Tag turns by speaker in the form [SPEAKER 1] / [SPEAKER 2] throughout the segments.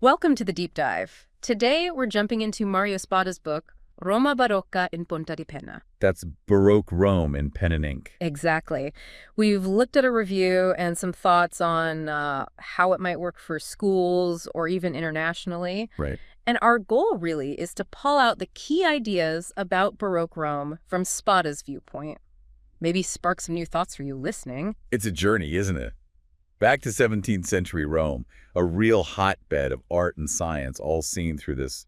[SPEAKER 1] Welcome to the deep dive. Today, we're jumping into Mario Spada's book, Roma barocca in punta di penna.
[SPEAKER 2] That's Baroque Rome in pen and ink.
[SPEAKER 1] Exactly. We've looked at a review and some thoughts on how it might work for schools or even internationally.
[SPEAKER 2] Right.
[SPEAKER 1] And our goal really is to pull out the key ideas about Baroque Rome from Spada's viewpoint. Maybe spark some new thoughts for you listening.
[SPEAKER 2] It's a journey, isn't it? Back to 17th century Rome, a real hotbed of art and science, all seen through this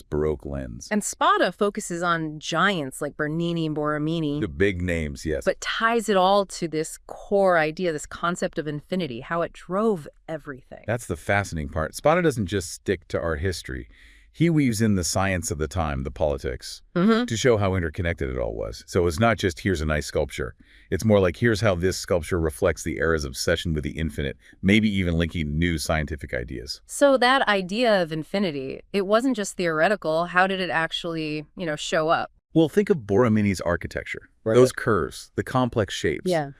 [SPEAKER 2] Baroque lens.
[SPEAKER 1] And Spada focuses on giants like Bernini and Borromini,
[SPEAKER 2] The big names, yes.
[SPEAKER 1] but ties it all to this core idea, this concept of infinity, how it drove everything.
[SPEAKER 2] That's the fascinating part. Spada doesn't just stick to art history. He weaves in the science of the time, the politics, to show how interconnected it all was. So it's not just, here's a nice sculpture. It's more like, here's how this sculpture reflects the era's obsession with the infinite, maybe even linking new scientific ideas.
[SPEAKER 1] So that idea of infinity, it wasn't just theoretical. How did it actually, show up?
[SPEAKER 2] Well, think of Borromini's architecture.
[SPEAKER 1] Right.
[SPEAKER 2] Those curves, the complex shapes.
[SPEAKER 1] Yeah.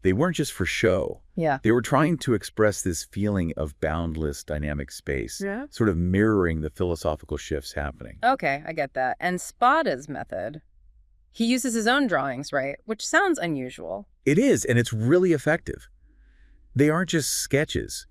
[SPEAKER 2] They weren't just for show.
[SPEAKER 1] Yeah.
[SPEAKER 2] They were trying to express this feeling of boundless dynamic space,
[SPEAKER 1] Yeah.
[SPEAKER 2] sort of mirroring the philosophical shifts happening.
[SPEAKER 1] Okay, I get that. And Spada's method, he uses his own drawings, right? Which sounds unusual.
[SPEAKER 2] It is, and it's really effective. They aren't just sketches.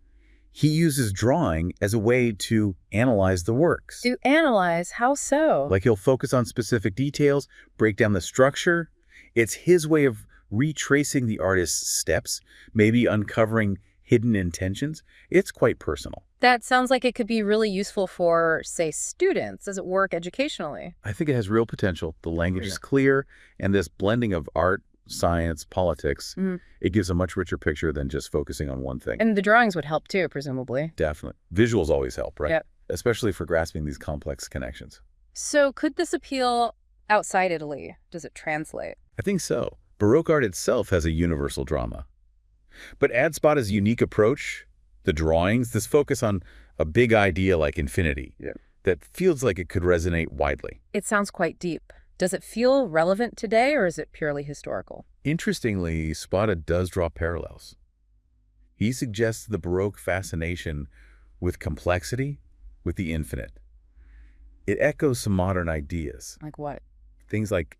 [SPEAKER 2] He uses drawing as a way to analyze the works.
[SPEAKER 1] To analyze, how so?
[SPEAKER 2] Like he'll focus on specific details, break down the structure. It's his way of retracing the artist's steps, maybe uncovering hidden intentions. It's quite personal.
[SPEAKER 1] That sounds like it could be really useful for, say, students. Does it work educationally?
[SPEAKER 2] I think it has real potential. The language is clear, and this blending of art, science, politics, it gives a much richer picture than just focusing on one thing.
[SPEAKER 1] And the drawings would help too, presumably.
[SPEAKER 2] Definitely. Visuals always help, right?
[SPEAKER 1] Yep.
[SPEAKER 2] Especially for grasping these complex connections.
[SPEAKER 1] So could this appeal outside Italy? Does it translate?
[SPEAKER 2] I think so. Baroque art itself has a universal drama. But add Spada's unique approach, the drawings, this focus on a big idea like infinity, that feels like it could resonate widely.
[SPEAKER 1] It sounds quite deep. Does it feel relevant today, or is it purely historical?
[SPEAKER 2] Interestingly, Spada does draw parallels. He suggests the Baroque fascination with complexity, with the infinite. It echoes some modern ideas.
[SPEAKER 1] Like what?
[SPEAKER 2] Things like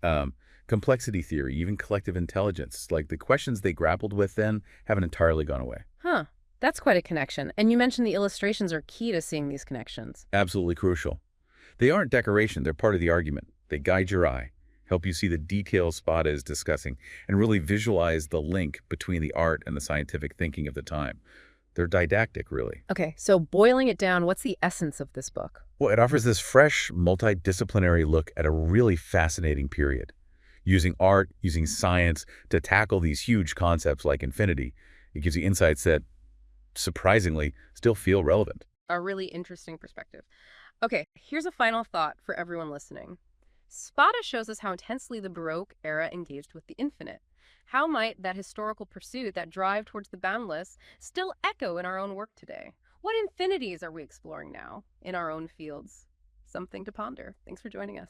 [SPEAKER 2] complexity theory, even collective intelligence. Like the questions they grappled with then haven't entirely gone away.
[SPEAKER 1] Huh. That's quite a connection. And you mentioned the illustrations are key to seeing these connections.
[SPEAKER 2] Absolutely crucial. They aren't decoration, they're part of the argument. They guide your eye, help you see the details Spada is discussing, and really visualize the link between the art and the scientific thinking of the time. They're didactic, really.
[SPEAKER 1] Okay, so boiling it down, what's the essence of this book?
[SPEAKER 2] Well, it offers this fresh, multidisciplinary look at a really fascinating period. Using art, using science to tackle these huge concepts like infinity, it gives you insights that, surprisingly, still feel relevant.
[SPEAKER 1] A really interesting perspective. Okay, here's a final thought for everyone listening. Spada shows us how intensely the Baroque era engaged with the infinite. How might that historical pursuit, that drive towards the boundless, still echo in our own work today? What infinities are we exploring now in our own fields? Something to ponder. Thanks for joining us.